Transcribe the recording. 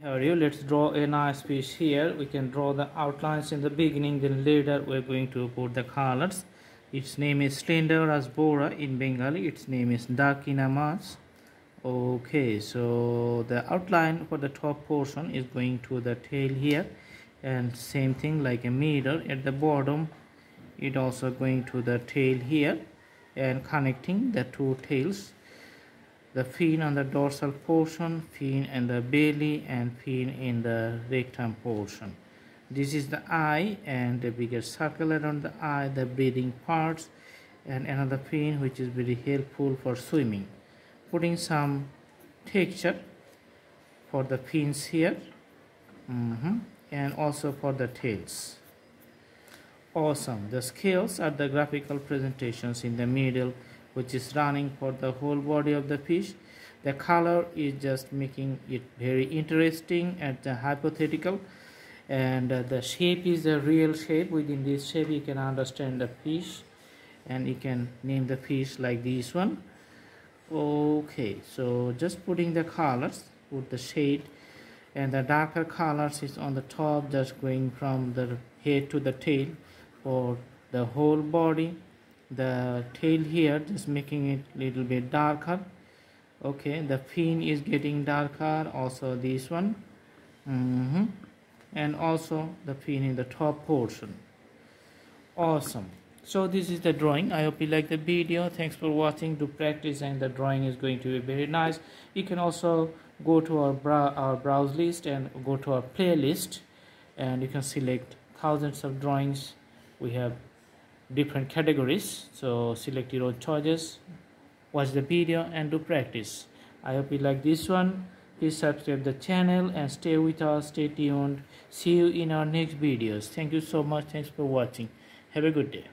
Here let's draw a nice fish here. We can draw the outlines in the beginning, then later we're going to put the colors. Its name is Slender rasbora in Bengali. Its name is Dakinamas. Okay, so the outline for the top portion is going to the tail here, and same thing like a mirror at the bottom. It also going to the tail here and connecting the two tails. The fin on the dorsal portion, fin in the belly, and fin in the rectum portion. This is the eye and the bigger circle around the eye, the breathing parts, and another fin which is very helpful for swimming. Putting some texture for the fins here, and also for the tails. Awesome. The scales are the graphical presentations in the middle, which is running for the whole body of the fish. The color is just making it very interesting and hypothetical, and the shape is the real shape. Within this shape you can understand the fish, and you can name the fish like this one. Okay, so just putting the colors, put the shade, and the darker colors is on the top, just going from the head to the tail for the whole body. The tail here just making it little bit darker. Okay, the fin is getting darker, also this one, and also the fin in the top portion. Awesome. So this is the drawing. I hope you like the video. Thanks for watching. Do practice, and the drawing is going to be very nice. You can also go to our browse list and go to our playlist, and you can select thousands of drawings. We have different categories, so select your own choices, watch the video, and do practice. I hope you like this one. Please subscribe the channel and stay with us. Stay tuned. See you in our next videos. Thank you so much. Thanks for watching. Have a good day.